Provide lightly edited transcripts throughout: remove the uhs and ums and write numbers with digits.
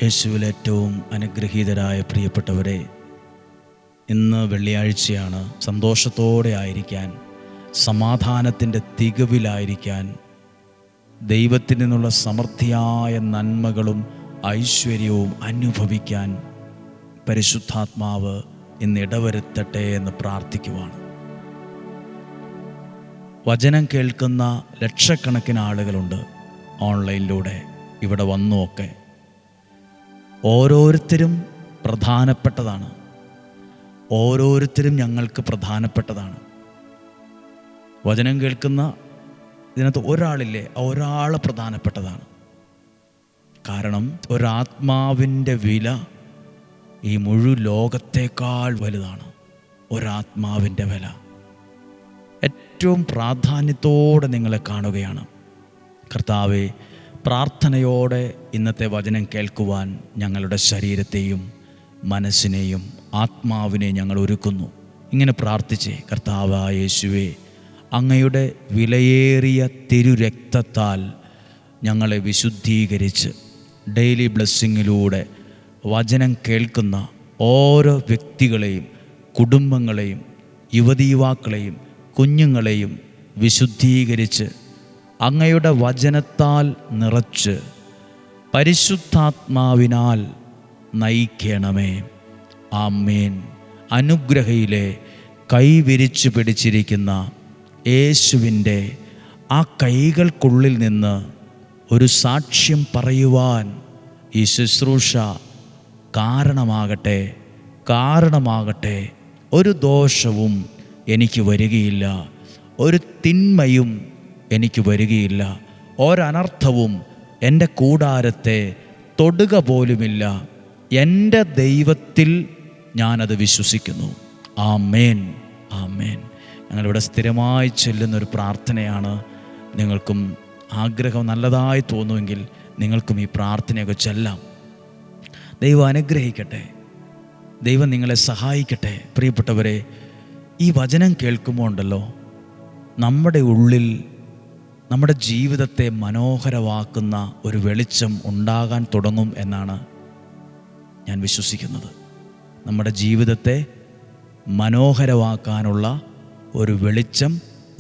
യേശുവിൽ ഏറ്റവും അനുഗ്രഹീതരായ പ്രിയപ്പെട്ടവരെ, ഇന്ന് വെള്ളിയാഴ്ചയാണ്. സന്തോഷത്തോടെ ആയിരിക്കാൻ, സമാധാനത്തിൻ്റെ തികവിലായിരിക്കാൻ, ദൈവത്തിൽ നിന്നുള്ള സമൃദ്ധിയായ നന്മകളും ഐശ്വര്യവും അനുഭവിക്കാൻ പരിശുദ്ധാത്മാവ് ഇന്ന് ഇടവരുത്തട്ടെ എന്ന് പ്രാർത്ഥിക്കുവാണ്. വചനം കേൾക്കുന്ന ലക്ഷക്കണക്കിന് ആളുകളുണ്ട് ഓൺലൈനിലൂടെ, ഇവിടെ വന്നുമൊക്കെ. ഓരോരുത്തരും പ്രധാനപ്പെട്ടതാണ്. ഓരോരുത്തരും ഞങ്ങൾക്ക് പ്രധാനപ്പെട്ടതാണ്. വചനം കേൾക്കുന്ന ഇതിനകത്ത് ഒരാളില്ലേ, ഒരാൾ പ്രധാനപ്പെട്ടതാണ്. കാരണം ഒരാത്മാവിൻ്റെ വില ഈ മുഴുവൻ ലോകത്തേക്കാൾ വലുതാണ്. ഒരാത്മാവിൻ്റെ വില ഏറ്റവും പ്രാധാന്യത്തോടെ നിങ്ങളെ കാണുകയാണ്. കർത്താവേ, പ്രാർത്ഥനയോടെ ഇന്നത്തെ വചനം കേൾക്കുവാൻ ഞങ്ങളുടെ ശരീരത്തെയും മനസ്സിനെയും ആത്മാവിനെയും ഞങ്ങൾ ഒരുക്കുന്നു. ഇങ്ങനെ പ്രാർത്ഥിച്ചേ. കർത്താവായ യേശുവേ, അങ്ങയുടെ വിലയേറിയ തിരുരക്തത്താൽ ഞങ്ങളെ വിശുദ്ധീകരിച്ച് ഡെയിലി ബ്ലെസ്സിങ്ങിലൂടെ വചനം കേൾക്കുന്ന ഓരോ വ്യക്തികളെയും, കുടുംബങ്ങളെയും, യുവതീവാക്കളെയും, കുഞ്ഞുങ്ങളെയും വിശുദ്ധീകരിച്ച് അങ്ങയുടെ വചനത്താൽ നിറച്ച് പരിശുദ്ധാത്മാവിനാൽ നയിക്കണമേ. ആമേൻ. അനുഗ്രഹയിലെ കൈവിരിച്ചു പിടിച്ചിരിക്കുന്ന യേശുവിൻ്റെ ആ കൈകൾക്കുള്ളിൽ നിന്ന് ഒരു സാക്ഷ്യം പറയുവാൻ ഈ ശുശ്രൂഷ കാരണമാകട്ടെ. ഒരു ദോഷവും എനിക്ക് വരികയില്ല, ഒരു തിന്മയും എനിക്ക് വരികയില്ല, ഒരനർത്ഥവും എൻ്റെ കൂടാരത്തെ തൊടുക പോലുമില്ല. എൻ്റെ ദൈവത്തിൽ ഞാനത് വിശ്വസിക്കുന്നു. ആമേൻ, ആമേൻ. ഞങ്ങളിവിടെ സ്ഥിരമായി ചൊല്ലുന്നൊരു പ്രാർത്ഥനയാണ്. നിങ്ങൾക്കും ആഗ്രഹം നല്ലതായി തോന്നുമെങ്കിൽ നിങ്ങൾക്കും ഈ പ്രാർത്ഥനയൊക്കെ ചൊല്ലാം. ദൈവം അനുഗ്രഹിക്കട്ടെ, ദൈവം നിങ്ങളെ സഹായിക്കട്ടെ. പ്രിയപ്പെട്ടവരെ, ഈ വചനം കേൾക്കുമ്പോൾ ഉണ്ടല്ലോ, നമ്മുടെ ഉള്ളിൽ നമ്മുടെ ജീവിതത്തെ മനോഹരമാക്കുന്ന ഒരു വെളിച്ചം ഉണ്ടാകാൻ തുടങ്ങും എന്നാണ് ഞാൻ വിശ്വസിക്കുന്നത്. നമ്മുടെ ജീവിതത്തെ മനോഹരമാക്കാനുള്ള ഒരു വെളിച്ചം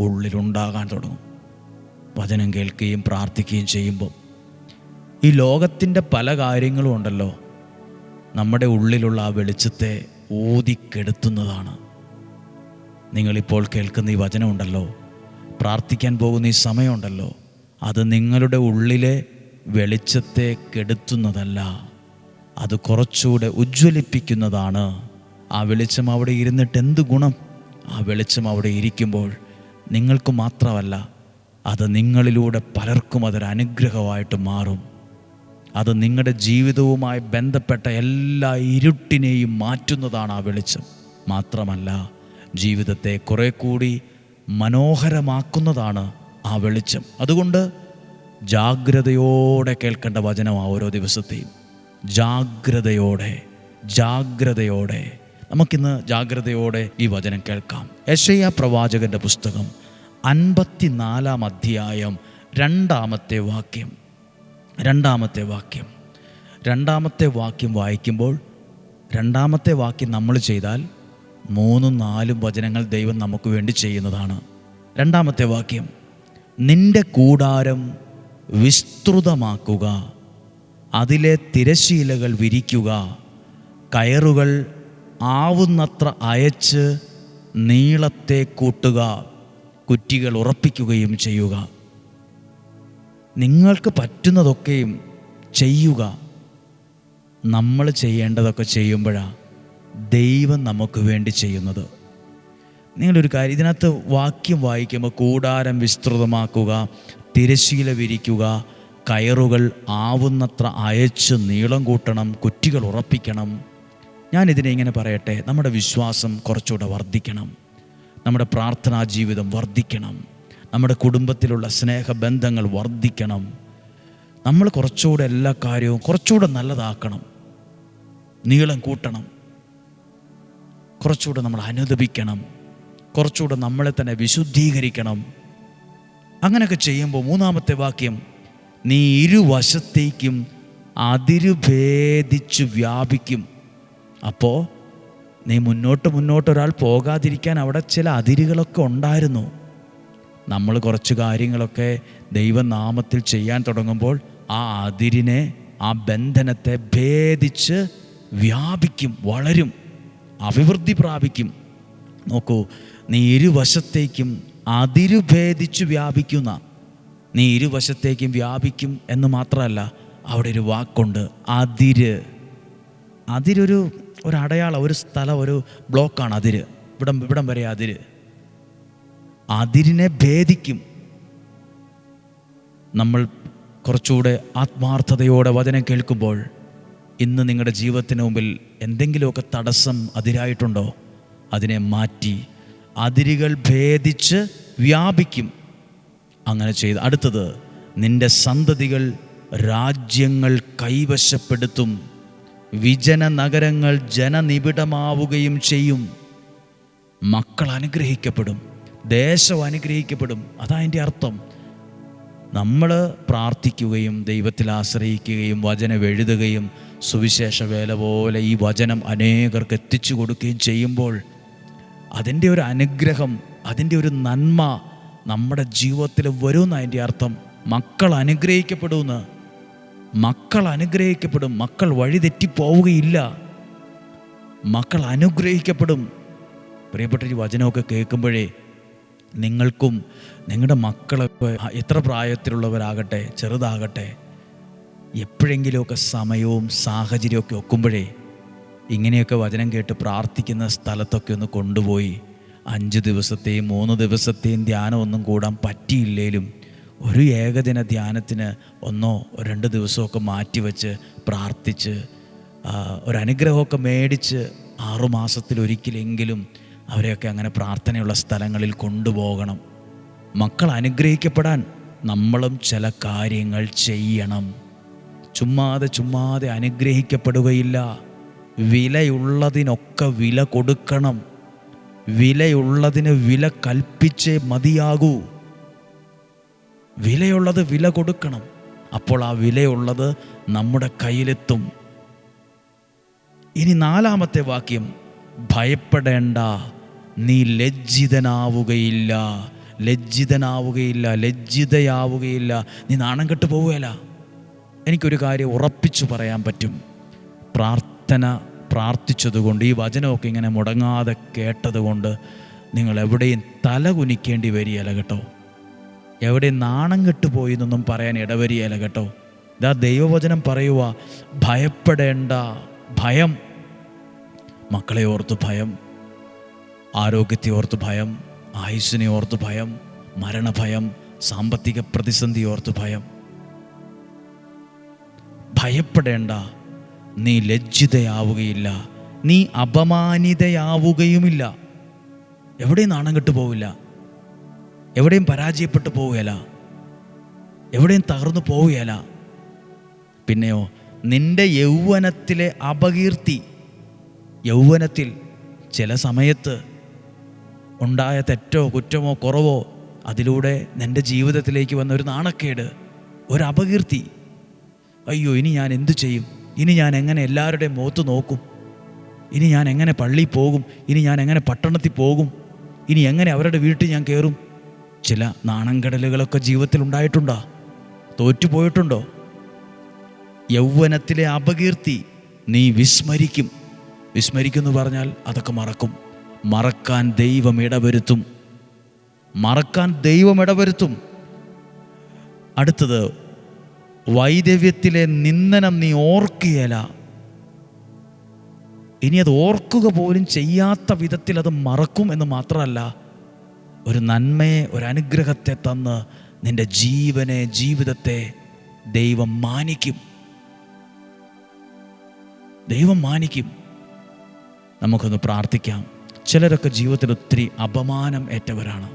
ഉള്ളിലുണ്ടാകാൻ തുടങ്ങും വചനം കേൾക്കുകയും പ്രാർത്ഥിക്കുകയും ചെയ്യുമ്പോൾ. ഈ ലോകത്തിൻ്റെ പല കാര്യങ്ങളും ഉണ്ടല്ലോ, നമ്മുടെ ഉള്ളിലുള്ള ആ വെളിച്ചത്തെ ഊതിക്കെടുത്തുന്നതാണ്. നിങ്ങളിപ്പോൾ കേൾക്കുന്ന ഈ വചനമുണ്ടല്ലോ, പ്രാർത്ഥിക്കാൻ പോകുന്ന ഈ സമയമുണ്ടല്ലോ, അത് നിങ്ങളുടെ ഉള്ളിലെ വെളിച്ചത്തെ കെടുത്തുന്നതല്ല, അത് കുറച്ചുകൂടെ ഉജ്ജ്വലിപ്പിക്കുന്നതാണ്. ആ വെളിച്ചം അവിടെ ഇരുന്നിട്ട് എന്ത് ഗുണം? ആ വെളിച്ചം അവിടെ ഇരിക്കുമ്പോൾ നിങ്ങൾക്ക് മാത്രമല്ല, അത് നിങ്ങളിലൂടെ പലർക്കും അതൊരു അനുഗ്രഹമായിട്ട് മാറും. അത് നിങ്ങളുടെ ജീവിതവുമായി ബന്ധപ്പെട്ട എല്ലാ ഇരുട്ടിനെയും മാറ്റുന്നതാണ് ആ വെളിച്ചം. മാത്രമല്ല, ജീവിതത്തെ കുറെ കൂടി മനോഹരമാക്കുന്നതാണ് ആ വെളിച്ചം. അതുകൊണ്ട് ജാഗ്രതയോടെ കേൾക്കേണ്ട വചനമാണ് ഓരോ ദിവസത്തെയും. ജാഗ്രതയോടെ നമുക്കിന്ന് ജാഗ്രതയോടെ ഈ വചനം കേൾക്കാം. യെശയ്യാ പ്രവാചകന്റെ പുസ്തകം 54-ാം അധ്യായം 2-ാമത്തെ വാക്യം വായിക്കുമ്പോൾ, 2-ാമത്തെ വാക്യം നമ്മൾ ചെയ്താൽ 3-4 വചനങ്ങൾ ദൈവം നമുക്ക് വേണ്ടി ചെയ്യുന്നതാണ്. 2-ാമത്തെ വാക്യം: നിന്റെ കൂടാരം വിസ്തൃതമാക്കുക, അതിലെ തിരശീലകൾ വിരിക്കുക, കയറുകൾ ആവുന്നത്ര അയച്ച് നീളത്തെ കൂട്ടുക, കുറ്റികൾ ഉറപ്പിക്കുകയും ചെയ്യുക. നിങ്ങൾക്ക് പറ്റുന്നതൊക്കെയും ചെയ്യുക. നമ്മൾ ചെയ്യേണ്ടതൊക്കെ ചെയ്യുമ്പോഴാണ് ദൈവം നമുക്ക് വേണ്ടി ചെയ്യുന്നത്. നിങ്ങളൊരു കാര്യം, ഇതിനകത്ത് വാക്യം വായിക്കുമ്പോൾ കൂടാരം വിസ്തൃതമാക്കുക, തിരശീല വിരിക്കുക, കയറുകൾ ആവുന്നത്ര അയച്ച് നീളം കൂട്ടണം, കുറ്റികൾ ഉറപ്പിക്കണം. ഞാനിതിനെ ഇങ്ങനെ പറയട്ടെ, നമ്മുടെ വിശ്വാസം കുറച്ചുകൂടെ വർദ്ധിക്കണം, നമ്മുടെ പ്രാർത്ഥനാ ജീവിതം വർദ്ധിക്കണം, നമ്മുടെ കുടുംബത്തിലുള്ള സ്നേഹബന്ധങ്ങൾ വർദ്ധിക്കണം. നമ്മൾ കുറച്ചുകൂടെ എല്ലാ കാര്യവും കുറച്ചുകൂടെ നല്ലതാക്കണം, നീളം കൂട്ടണം, കുറച്ചുകൂടെ നമ്മൾ അനുദപിക്കണം, കുറച്ചുകൂടെ നമ്മളെ തന്നെ വിശുദ്ധീകരിക്കണം. അങ്ങനെയൊക്കെ ചെയ്യുമ്പോൾ 3-ാമത്തെ വാക്യം: നീ ഇരുവശത്തേക്കും അതിരുഭേദിച്ചു വ്യാപിക്കും. അപ്പോൾ നീ മുന്നോട്ട് ഒരാൾ പോകാതിരിക്കാൻ അവിടെ ചില അതിരുകളൊക്കെ ഉണ്ടായിരുന്നു. നമ്മൾ കുറച്ച് കാര്യങ്ങളൊക്കെ ദൈവനാമത്തിൽ ചെയ്യാൻ തുടങ്ങുമ്പോൾ ആ അതിരിനെ, ആ ബന്ധനത്തെ ഭേദിച്ച് വ്യാപിക്കും, വളരും, അഭിവൃദ്ധി പ്രാപിക്കും. നോക്കൂ, നീ ഇരുവശത്തേക്കും അതിരുഭേദിച്ചു വ്യാപിക്കുന്ന, നീ ഇരുവശത്തേക്കും വ്യാപിക്കും എന്ന് മാത്രമല്ല, അവിടെ ഒരു വാക്കുണ്ട്, അതിര്. അതിരൊരു അടയാളം, ഒരു സ്ഥലം, ഒരു ബ്ലോക്കാണ് അതിര്. ഇവിടം വരെ അതിര്. അതിരിനെ ഭേദിക്കും. നമ്മൾ കുറച്ചുകൂടെ ആത്മാർത്ഥതയോടെ വചനം കേൾക്കുമ്പോൾ, ഇന്ന് നിങ്ങളുടെ ജീവിതത്തിന് മുമ്പിൽ എന്തെങ്കിലുമൊക്കെ തടസ്സം അതിരായിട്ടുണ്ടോ? അതിനെ മാറ്റി അതിരുകൾ ഭേദിച്ച് വ്യാപിക്കും. അങ്ങനെ ചെയ്ത് അടുത്തത്, നിന്റെ സന്തതികൾ രാജ്യങ്ങൾ കൈവശപ്പെടുത്തും, വിജന നഗരങ്ങൾ ജനനിബിഡമാവുകയും ചെയ്യും. മക്കൾ അനുഗ്രഹിക്കപ്പെടും, ദേശം അനുഗ്രഹിക്കപ്പെടും. അതാ അതിൻ്റെ അർത്ഥം. നമ്മൾ പ്രാർത്ഥിക്കുകയും ദൈവത്തിൽ ആശ്രയിക്കുകയും വചനം എഴുതുകയും സുവിശേഷ വേല പോലെ ഈ വചനം അനേകർക്ക് എത്തിച്ചു കൊടുക്കുകയും ചെയ്യുമ്പോൾ അതിൻ്റെ ഒരു അനുഗ്രഹം, അതിൻ്റെ ഒരു നന്മ നമ്മുടെ ജീവിതത്തിൽ വരുമെന്ന് അതിൻ്റെ അർത്ഥം. മക്കൾ അനുഗ്രഹിക്കപ്പെടുമെന്ന്. മക്കൾ അനുഗ്രഹിക്കപ്പെടും. മക്കൾ വഴിതെറ്റിപ്പോവുകയില്ല. മക്കൾ അനുഗ്രഹിക്കപ്പെടും. പ്രിയപ്പെട്ട ഈ വചനമൊക്കെ കേൾക്കുമ്പോഴേ നിങ്ങൾക്കും നിങ്ങളുടെ മക്കളൊക്കെ എത്ര പ്രായത്തിലുള്ളവരാകട്ടെ, ചെറുതാകട്ടെ, എപ്പോഴെങ്കിലുമൊക്കെ സമയവും സാഹചര്യമൊക്കെ ഒക്കുമ്പോഴേ ഇങ്ങനെയൊക്കെ വചനം കേട്ട് പ്രാർത്ഥിക്കുന്ന സ്ഥലത്തൊക്കെ ഒന്ന് കൊണ്ടുപോയി 5 ദിവസത്തെയും 3 ദിവസത്തെയും ധ്യാനം ഒന്നും കൂടാൻ പറ്റിയില്ലേലും ഒരു ഏകദിന ധ്യാനത്തിന് 1-2 ദിവസമൊക്കെ മാറ്റിവെച്ച് പ്രാർത്ഥിച്ച് ഒരനുഗ്രഹമൊക്കെ മേടിച്ച് 6 മാസത്തിലൊരിക്കലെങ്കിലും അവരെയൊക്കെ അങ്ങനെ പ്രാർത്ഥനയുള്ള സ്ഥലങ്ങളിൽ കൊണ്ടുപോകണം. മക്കൾ അനുഗ്രഹിക്കപ്പെടാൻ നമ്മളും ചില കാര്യങ്ങൾ ചെയ്യണം. ചുമ്മാതെ അനുഗ്രഹിക്കപ്പെടുകയില്ല. വിലയുള്ളതിനൊക്കെ വില കൊടുക്കണം. വിലയുള്ളതിന് വില കൽപ്പിച്ചേ മതിയാകൂ. വിലയുള്ളത് വില കൊടുക്കണം. അപ്പോൾ ആ വിലയുള്ളത് നമ്മുടെ കയ്യിലെത്തും. ഇനി 4-ാമത്തെ വാക്യം, ഭയപ്പെടേണ്ട, നീ ലജ്ജിതനാവുകയില്ല, നീ നാണം കെട്ട് പോവുകയില്ല. എനിക്കൊരു കാര്യം ഉറപ്പിച്ചു പറയാൻ പറ്റും. പ്രാർത്ഥിച്ചതുകൊണ്ട്, ഈ വചനമൊക്കെ ഇങ്ങനെ മുടങ്ങാതെ കേട്ടതുകൊണ്ട് നിങ്ങൾ എവിടെയും തല കുനിക്കേണ്ടി വരികയില്ല കേട്ടോ. എവിടെയും നാണം കെട്ടുപോയി എന്നൊന്നും പറയാൻ ഇടവരികയില്ല കേട്ടോ. ഇതാ ദൈവവചനം പറയുക, ഭയപ്പെടേണ്ട. ഭയം, മക്കളെ ഓർത്ത് ഭയം, ആരോഗ്യത്തെ ഓർത്ത് ഭയം, ആയുസ്സിനെ ഓർത്ത് ഭയം, മരണഭയം, സാമ്പത്തിക പ്രതിസന്ധി ഓർത്ത് ഭയം. ഭയപ്പെടേണ്ട, നീ ലജ്ജിതയാവുകയില്ല, നീ അപമാനിതയാവുകയുമില്ല. എവിടെയും നാണം കെട്ടു പോവില്ല, എവിടെയും പരാജയപ്പെട്ടു പോവുകയില്ല, എവിടെയും തകർന്നു പോവുകയില്ല. പിന്നെയോ, നിന്റെ യൗവനത്തിലെ അപകീർത്തി, യൗവനത്തിൽ ചില സമയത്ത് ഉണ്ടായ തെറ്റോ കുറ്റമോ കുറവോ അതിലൂടെ നിൻ്റെ ജീവിതത്തിലേക്ക് വന്ന ഒരു നാണക്കേട്, ഒരു അപകീർത്തി. അയ്യോ, ഇനി ഞാൻ എന്തു ചെയ്യും? ഇനി ഞാൻ എങ്ങനെ എല്ലാവരുടെയും മുഖത്ത് നോക്കും? ഇനി ഞാൻ എങ്ങനെ പള്ളിയിൽ പോകും? ഇനി ഞാൻ എങ്ങനെ പട്ടണത്തിൽ പോകും? ഇനി എങ്ങനെ അവരുടെ വീട്ടിൽ ഞാൻ കയറും? ചില നാണംകടലുകളൊക്കെ ജീവിതത്തിൽ ഉണ്ടായിട്ടുണ്ടോ? തോറ്റുപോയിട്ടുണ്ടോ? യൗവനത്തിലെ അപകീർത്തി നീ വിസ്മരിക്കും. വിസ്മരിക്കുമെന്ന് പറഞ്ഞാൽ അതൊക്കെ മറക്കും. മറക്കാൻ ദൈവം ഇടവരുത്തും. അടുത്തത്, വൈദവ്യത്തിലെ നിന്ദനം നീ ഓർക്കുകയില്ല. ഇനി അത് ഓർക്കുക പോലും ചെയ്യാത്ത വിധത്തിൽ അത് മറക്കും എന്ന് മാത്രമല്ല, ഒരു നന്മയെ, ഒരു അനുഗ്രഹത്തെ തന്ന് നിൻ്റെ ജീവിതത്തെ ദൈവം മാനിക്കും. നമുക്കൊന്ന് പ്രാർത്ഥിക്കാം. ചിലരൊക്കെ ജീവിതത്തിൽ ഒത്തിരി അപമാനം ഏറ്റവരാണ്,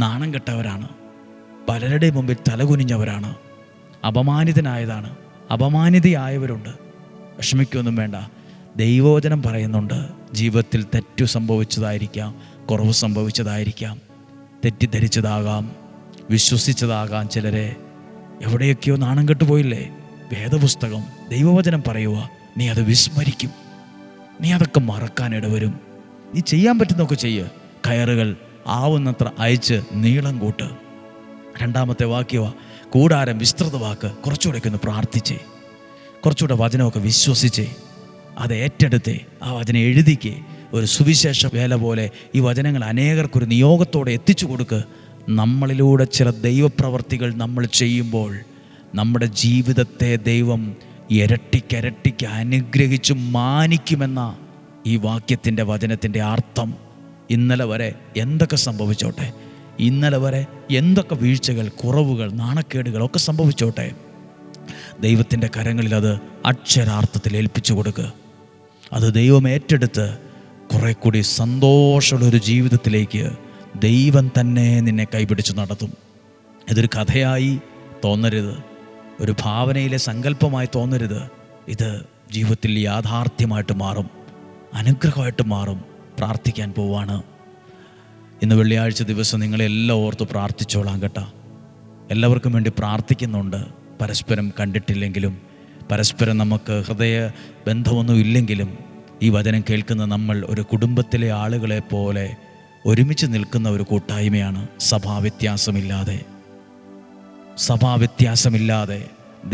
നാണം കെട്ടവരാണ്, പലരുടെ മുമ്പിൽ തലകുനിഞ്ഞവരാണ്, അപമാനിതനായതാണ്, അപമാനിതയായവരുണ്ട്. വിഷമിക്കൊന്നും വേണ്ട. ദൈവവചനം പറയുന്നുണ്ട്, ജീവിതത്തിൽ തെറ്റു സംഭവിച്ചതായിരിക്കാം, കുറവ് സംഭവിച്ചതായിരിക്കാം, തെറ്റിദ്ധരിച്ചതാകാം, വിശ്വസിച്ചതാകാം. ചിലരെ എവിടെയൊക്കെയോ നാണം കെട്ടുപോയില്ലേ? വേദപുസ്തകം, ദൈവവചനം പറയുക, നീ അത് വിസ്മരിക്കും. നീ അതൊക്കെ മറക്കാൻ ഇടവരും. നീ ചെയ്യാൻ പറ്റുന്നതൊക്കെ ചെയ്യുക. കയറുകൾ ആവുന്നത്ര അയച്ച് നീളം കൂട്ട്. രണ്ടാമത്തെ വാക്യവാ കൂടാരം വിസ്തൃതവാക്ക്. കുറച്ചുകൂടെയൊക്കെ ഒന്ന് പ്രാർത്ഥിച്ചേ, കുറച്ചുകൂടെ വചനമൊക്കെ വിശ്വസിച്ചേ, അത് ഏറ്റെടുത്തേ, ആ വചനം എഴുതിക്കേ. ഒരു സുവിശേഷ വേല പോലെ ഈ വചനങ്ങൾ അനേകർക്കൊരു നിയോഗത്തോടെ എത്തിച്ചു കൊടുക്ക്. നമ്മളിലൂടെ ചില ദൈവപ്രവർത്തികൾ നമ്മൾ ചെയ്യുമ്പോൾ നമ്മുടെ ജീവിതത്തെ ദൈവം ഇരട്ടിക്കിരട്ടിക്ക് അനുഗ്രഹിച്ചു മാനിക്കുമെന്ന ഈ വാക്യത്തിൻ്റെ വചനത്തിൻ്റെ അർത്ഥം. ഇന്നലെ വരെ എന്തൊക്കെ സംഭവിച്ചോട്ടെ, ഇന്നലെ വരെ എന്തൊക്കെ വീഴ്ചകൾ, കുറവുകൾ, നാണക്കേടുകളൊക്കെ സംഭവിച്ചോട്ടെ, ദൈവത്തിൻ്റെ കരങ്ങളിൽ അത് അക്ഷരാർത്ഥത്തിൽ ഏൽപ്പിച്ചു കൊടുക്കുക. അത് ദൈവം ഏറ്റെടുത്ത് കുറെ കൂടി സന്തോഷമുള്ളൊരു ജീവിതത്തിലേക്ക് ദൈവം തന്നെ നിന്നെ കൈപിടിച്ച് നടത്തും. ഇതൊരു കഥയായി തോന്നരുത്, ഒരു ഭാവനയിലെ സങ്കല്പമായി തോന്നരുത്. ഇത് ജീവിതത്തിൽ യാഥാർത്ഥ്യമായിട്ട് മാറും, അനുഗ്രഹമായിട്ട് മാറും. പ്രാർത്ഥിക്കാൻ പോവാണ്. ഇന്ന് വെള്ളിയാഴ്ച ദിവസം നിങ്ങളെല്ലാം ഓർത്ത് പ്രാർത്ഥിച്ചോളാം കേട്ടോ. എല്ലാവർക്കും വേണ്ടി പ്രാർത്ഥിക്കുന്നുണ്ട്. പരസ്പരം കണ്ടിട്ടില്ലെങ്കിലും, പരസ്പരം നമുക്ക് ഹൃദയ ബന്ധമൊന്നും ഇല്ലെങ്കിലും, ഈ വചനം കേൾക്കുന്ന നമ്മൾ ഒരു കുടുംബത്തിലെ ആളുകളെ പോലെ ഒരുമിച്ച് നിൽക്കുന്ന ഒരു കൂട്ടായ്മയാണ്. സഭാവ്യത്യാസമില്ലാതെ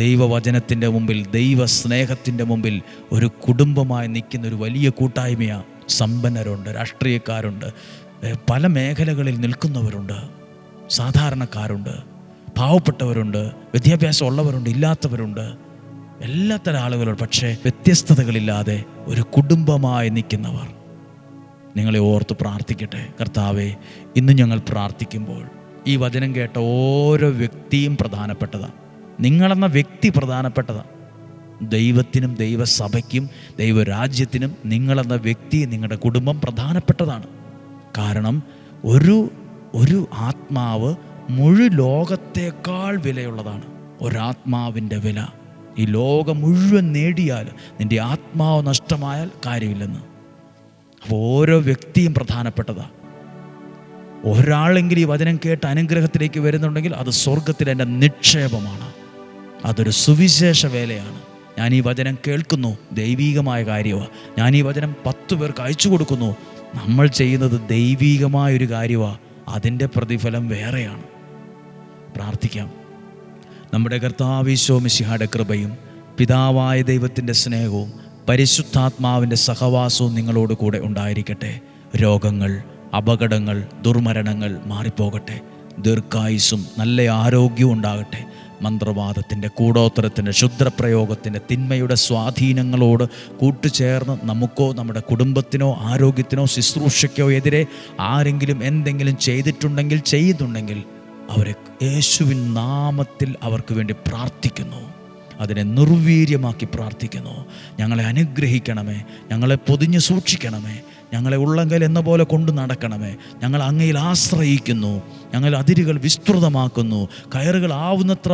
ദൈവവചനത്തിൻ്റെ മുമ്പിൽ, ദൈവ സ്നേഹത്തിൻ്റെ മുമ്പിൽ ഒരു കുടുംബമായി നിൽക്കുന്ന ഒരു വലിയ കൂട്ടായ്മയാണ്. സമ്പന്നരുണ്ട്, രാഷ്ട്രീയക്കാരുണ്ട്, പല മേഖലകളിൽ നിൽക്കുന്നവരുണ്ട്, സാധാരണക്കാരുണ്ട്, പാവപ്പെട്ടവരുണ്ട്, വിദ്യാഭ്യാസം ഉള്ളവരുണ്ട്, ഇല്ലാത്തവരുണ്ട്, എല്ലാത്തരം ആളുകളുണ്ട്. പക്ഷേ വ്യത്യസ്തതകളില്ലാതെ ഒരു കുടുംബമായി നിൽക്കുന്നവർ. നിങ്ങളെ ഓർത്ത് പ്രാർത്ഥിക്കട്ടെ. കർത്താവേ, ഇന്ന് ഞങ്ങൾ പ്രാർത്ഥിക്കുമ്പോൾ ഈ വചനം കേട്ട ഓരോ വ്യക്തിയും പ്രധാനപ്പെട്ടതാണ്. നിങ്ങളെന്ന വ്യക്തി പ്രധാനപ്പെട്ടതാണ്. ദൈവത്തിനും ദൈവസഭയ്ക്കും ദൈവരാജ്യത്തിനും നിങ്ങളെന്ന വ്യക്തി, നിങ്ങളുടെ കുടുംബം പ്രധാനപ്പെട്ടതാണ്. കാരണം ഒരു ആത്മാവ് മുഴു ലോകത്തേക്കാൾ വിലയുള്ളതാണ്. ഒരാത്മാവിൻ്റെ വില. ഈ ലോകം മുഴുവൻ നേടിയാൽ നിൻ്റെ ആത്മാവ് നഷ്ടമായാൽ കാര്യമില്ലെന്ന്. അപ്പോൾ ഓരോ വ്യക്തിയും പ്രധാനപ്പെട്ടതാണ്. ഒരാളെങ്കിലും ഈ വചനം കേട്ട് അനുഗ്രഹത്തിലേക്ക് വരുന്നുണ്ടെങ്കിൽ അത് സ്വർഗത്തിൽ എൻ്റെ നിക്ഷേപമാണ്. അതൊരു സുവിശേഷ വേലയാണ്. ഞാൻ ഈ വചനം കേൾക്കുന്നു, ദൈവീകമായ കാര്യമാണ്. ഞാൻ ഈ വചനം 10 പേർക്ക് അയച്ചു കൊടുക്കുന്നു. നമ്മൾ ചെയ്യുന്നത് ദൈവീകമായൊരു കാര്യമാണ്. അതിൻ്റെ പ്രതിഫലം വേറെയാണ്. പ്രാർത്ഥിക്കാം. നമ്മുടെ കർത്താവ് ഈശോ മിശിഹായുടെ കൃപയും പിതാവായ ദൈവത്തിൻ്റെ സ്നേഹവും പരിശുദ്ധാത്മാവിൻ്റെ സഹവാസവും നിങ്ങളോട് കൂടെ ഉണ്ടായിരിക്കട്ടെ. രോഗങ്ങൾ, അപകടങ്ങൾ, ദുർമരണങ്ങൾ മാറിപ്പോകട്ടെ. ദീർഘായുസ്സും നല്ല ആരോഗ്യവും ഉണ്ടാകട്ടെ. മന്ത്രവാദത്തിൻ്റെ, കൂടോത്തരത്തിൻ്റെ, ക്ഷുദ്രപ്രയോഗത്തിൻ്റെ, തിന്മയുടെ സ്വാധീനങ്ങളോട് കൂട്ടുചേർന്ന് നമുക്കോ നമ്മുടെ കുടുംബത്തിനോ ആരോഗ്യത്തിനോ ശുശ്രൂഷയ്ക്കോ എതിരെ ആരെങ്കിലും എന്തെങ്കിലും ചെയ്യുന്നുണ്ടെങ്കിൽ അവരെ യേശുവിൻ നാമത്തിൽ അവർക്ക് വേണ്ടി പ്രാർത്ഥിക്കുന്നു. അതിനെ നിർവീര്യമാക്കി പ്രാർത്ഥിക്കുന്നു. ഞങ്ങളെ അനുഗ്രഹിക്കണമേ, ഞങ്ങളെ പൊതിഞ്ഞ് സൂക്ഷിക്കണമേ, ഞങ്ങളെ ഉള്ളങ്കൽ എന്ന പോലെ കൊണ്ടു നടക്കണമേ. ഞങ്ങൾ അങ്ങയിൽ ആശ്രയിക്കുന്നു. ഞങ്ങൾ അതിരുകൾ വിസ്തൃതമാക്കുന്നു. കയറുകൾ ആവുന്നത്ര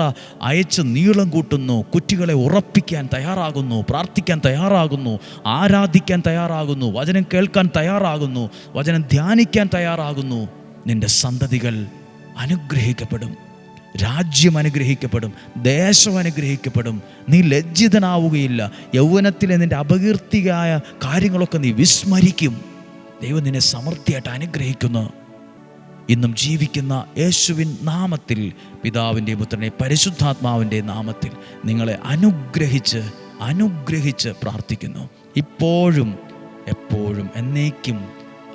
അയച്ച് നീളം കൂട്ടുന്നു. കുറ്റികളെ ഉറപ്പിക്കാൻ തയ്യാറാകുന്നു. പ്രാർത്ഥിക്കാൻ തയ്യാറാകുന്നു. ആരാധിക്കാൻ തയ്യാറാകുന്നു. വചനം കേൾക്കാൻ തയ്യാറാകുന്നു. വചനം ധ്യാനിക്കാൻ തയ്യാറാകുന്നു. നിൻ്റെ സന്തതികൾ അനുഗ്രഹിക്കപ്പെടും. രാജ്യം അനുഗ്രഹിക്കപ്പെടും. ദേശം അനുഗ്രഹിക്കപ്പെടും. നീ ലജ്ജിതനാവുകയില്ല. യൗവനത്തിലെ നിൻ്റെ അപകീർത്തിയായ കാര്യങ്ങളൊക്കെ നീ വിസ്മരിക്കും. ദൈവം നിന്നെ സമൃദ്ധിയായിട്ട് അനുഗ്രഹിക്കുന്നു. ഇന്നും ജീവിക്കുന്ന യേശുവിൻ നാമത്തിൽ, പിതാവിൻ്റെയും പുത്രൻ്റെയും പരിശുദ്ധാത്മാവിൻ്റെ നാമത്തിൽ നിങ്ങളെ അനുഗ്രഹിച്ച് പ്രാർത്ഥിക്കുന്നു. ഇപ്പോഴും എപ്പോഴും എന്നേക്കും.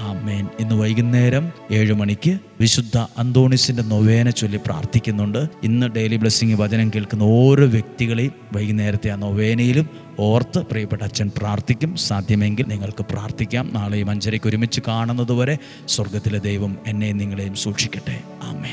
ആമേൻ. ഇന്ന് വൈകുന്നേരം 7 മണിക്ക് വിശുദ്ധ അന്തോണീസിൻ്റെ നൊവേന ചൊല്ലി പ്രാർത്ഥിക്കുന്നുണ്ട്. ഇന്ന് ഡെയിലി ബ്ലെസ്സിങ് വചനം കേൾക്കുന്ന ഓരോ വ്യക്തികളെയും വൈകുന്നേരത്തെ ആ നൊവേനയിലും ഓർത്ത് പ്രിയപ്പെട്ട അച്ഛൻ പ്രാർത്ഥിക്കും. സാധ്യമെങ്കിൽ നിങ്ങൾക്ക് പ്രാർത്ഥിക്കാം. നാളെയും 5:30 ഒരുമിച്ച് കാണുന്നതുവരെ സ്വർഗത്തിലെ ദൈവം എന്നെയും നിങ്ങളെയും സൂക്ഷിക്കട്ടെ. ആമേൻ.